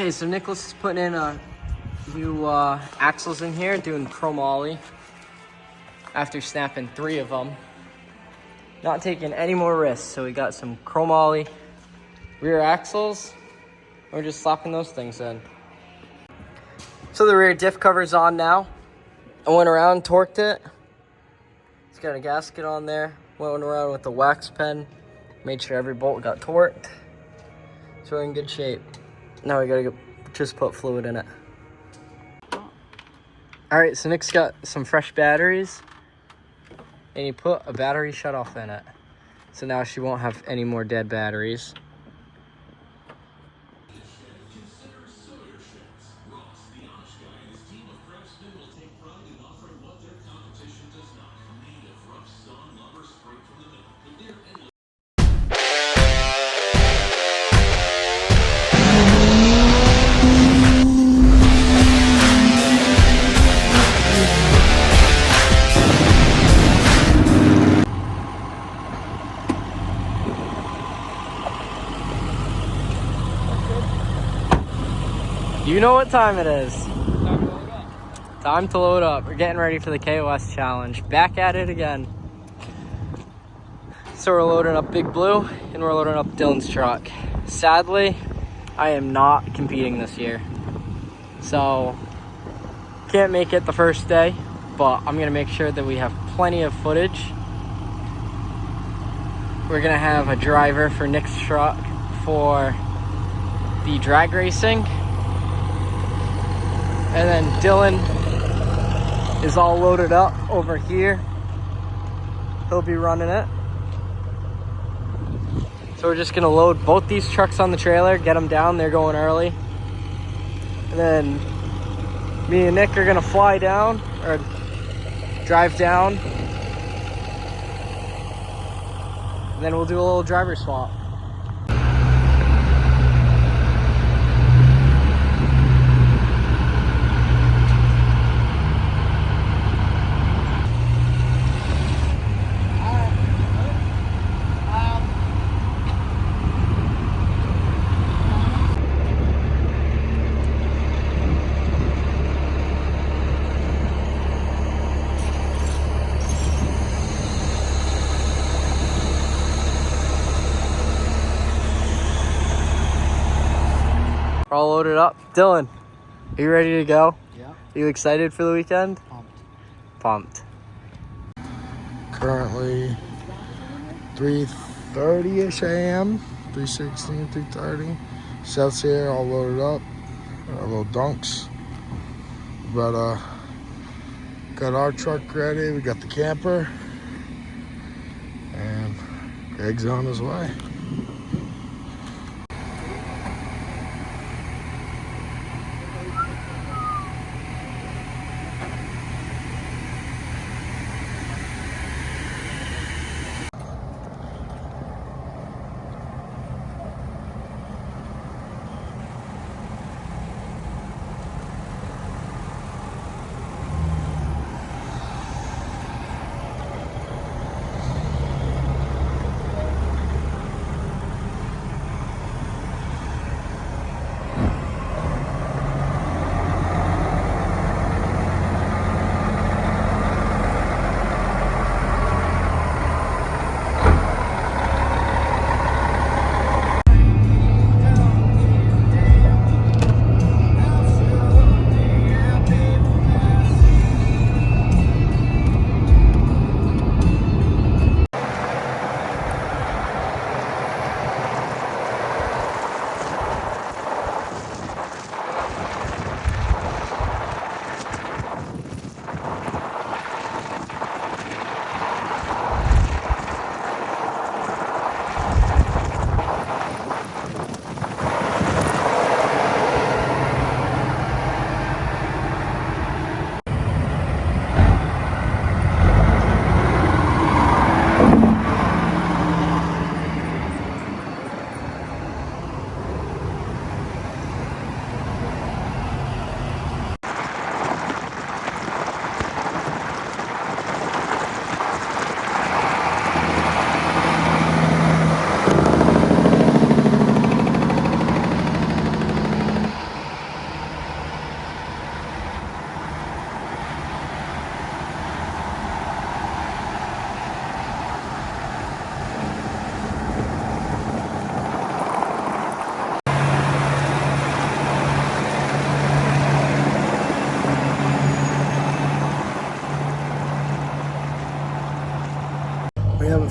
Okay, so Nicholas is putting in a new axles in here, doing chromoly after snapping 3 of them. Not taking any more risks, so we got some chromoly rear axles. We're just slapping those things in. So the rear diff cover's on now. I went around, torqued it. It's got a gasket on there. Went around with the wax pen, made sure every bolt got torqued. So we're in good shape. Now we gotta just put fluid in it. All right, so Nick's got some fresh batteries, and he put a battery shutoff in it. So now she won't have any more dead batteries. You know what time it is. Time to load up. We're getting ready for the KOS challenge. Back at it again. So we're loading up Big Blue and we're loading up Dylan's truck. Sadly, I am not competing this year. So, can't make it the first day, but I'm gonna make sure that we have plenty of footage. We're gonna have a driver for Nick's truck for the drag racing. And then Dylan is all loaded up over here. He'll be running it. So we're just gonna load both these trucks on the trailer, get them down, they're going early. And then me and Nick are gonna fly down, or drive down. And then we'll do a little driver swap. We're all loaded up. Dylan, are you ready to go? Yeah. Are you excited for the weekend? Pumped. Pumped. Currently 3:30ish a.m. 3:16, 3:30. Seth's here, all loaded up. Our little dunks. But got our truck ready. We got the camper, and Greg's on his way.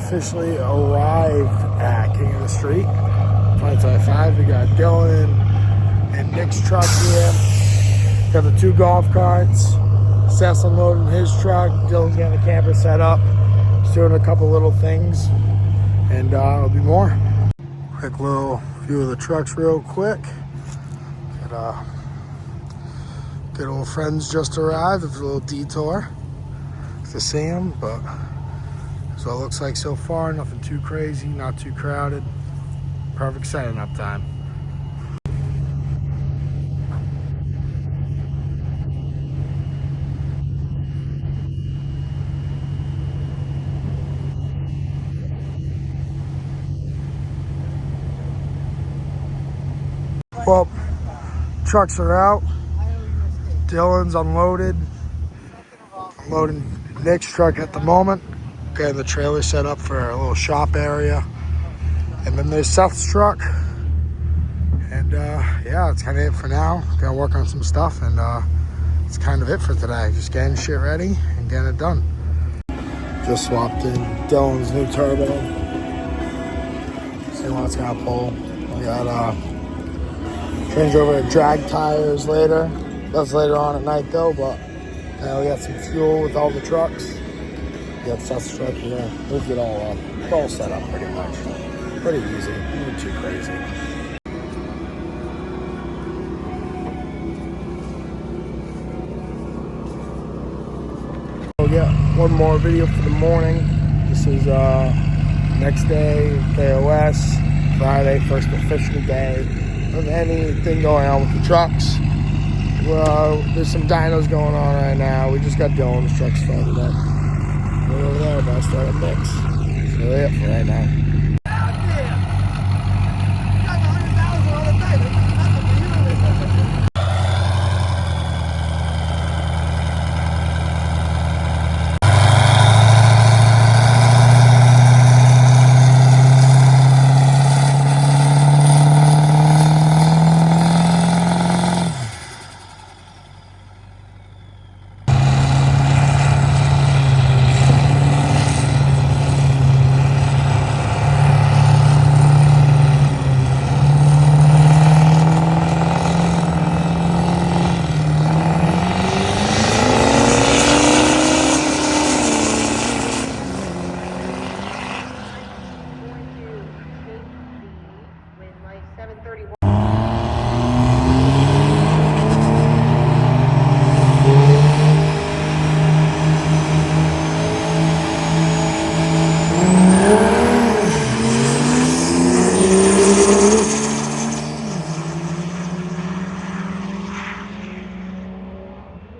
officially arrived at King of the Street 2025. We got Dylan and Nick's truck here. Got the 2 golf carts. Seth's unloading his truck. Dylan's getting the camper set up. He's doing a couple little things, and there'll be more. Quick little view of the trucks real quick. Good old friends just arrived. It's a little detour to see them, but so it looks like so far. Nothing too crazy, not too crowded. Perfect setting up time. Well, trucks are out. Dylan's unloaded. Unloading Nick's truck at the moment. Getting the trailer set up for a little shop area. And then there's Seth's truck. And yeah, that's kind of it for now. Gotta work on some stuff, and it's kind of it for today. Just getting shit ready and getting it done. Just swapped in Dylan's new turbo. See what it's gonna pull. We got change over to drag tires later. That's later on at night though, but we got some fuel with all the trucks. We got Seth's truck here. Moved it all up. It's all set up pretty much. Pretty easy. Nothing too crazy. We'll get one more video for the morning. This is next day, KOS, Friday, first official day of anything going on with the trucks. Well, there's some dynos going on right now. We just got Dylan's truck started up. We're over there about to start a mix. That's really it for right now.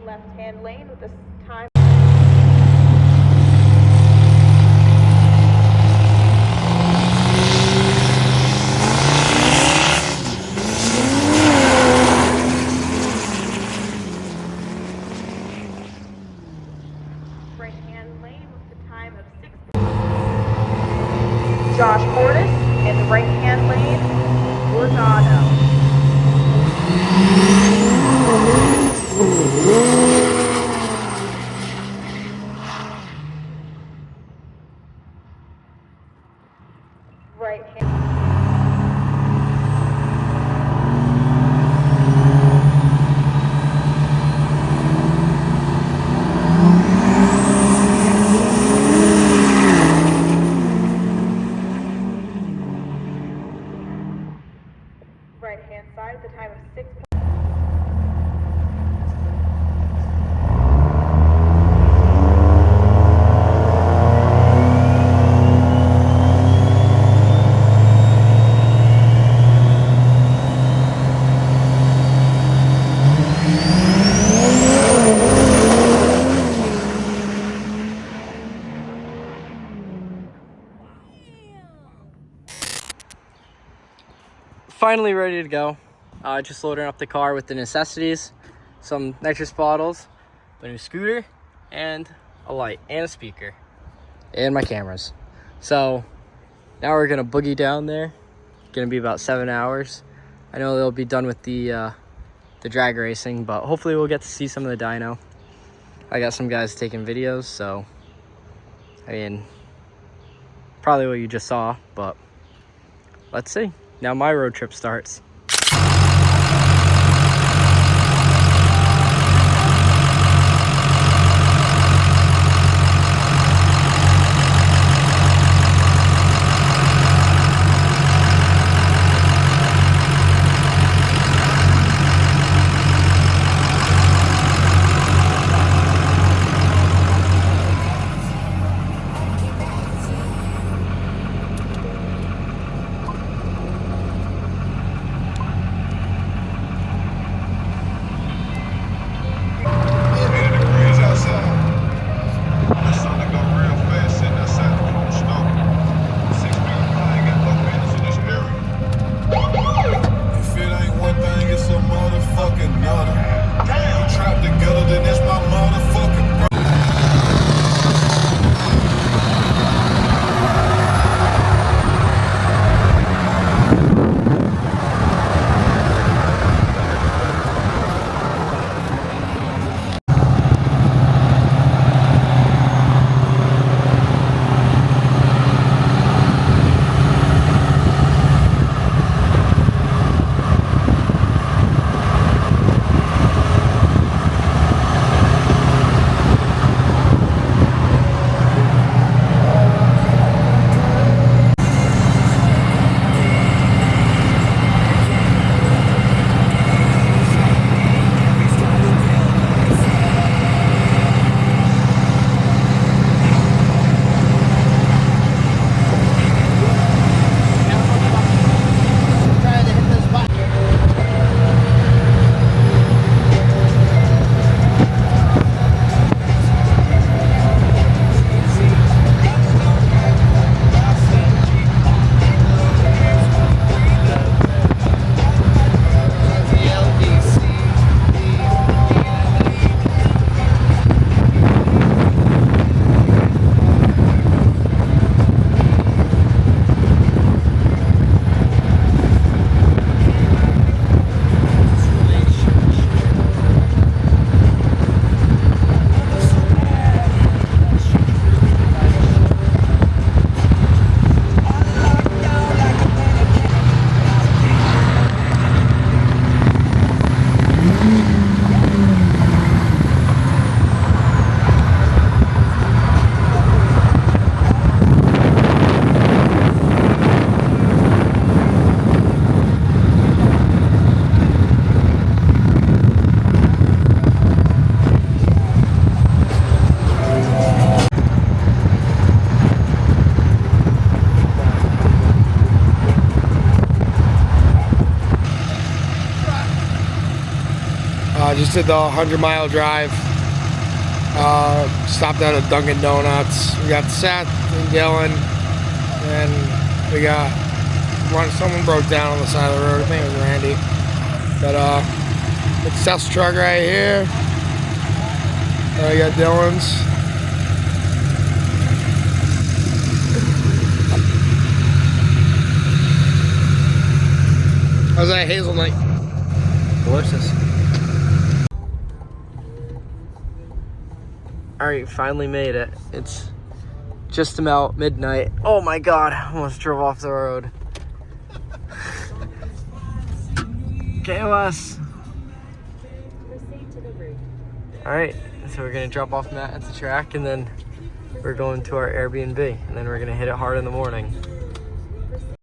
Left-hand lane with this time. Right-hand lane with the time of 6. Josh Fortis in the right-hand lane, Lozano. Right hand. Right hand side at the time of 6. Finally ready to go. Just loading up the car with the necessities, some nitrous bottles, a new scooter, and a light, and a speaker, and my cameras. So now we're gonna boogie down there. Gonna be about 7 hours. I know they'll be done with the drag racing, but hopefully we'll get to see some of the dyno. I got some guys taking videos, so I mean, Probably what you just saw, but let's see. Now my road trip starts. Just did the 100-mile drive. Stopped at a Dunkin' Donuts. We got Seth and Dylan, and we got someone broke down on the side of the road. I think it was Randy. But it's Seth's truck right here. We got Dylan's. How's that hazelnut? Delicious. All right, finally made it. It's just about midnight. Oh my God, I almost drove off the road. KOS. All right, so we're gonna drop off Matt at the track, and then we're going to our Airbnb, and then we're gonna hit it hard in the morning.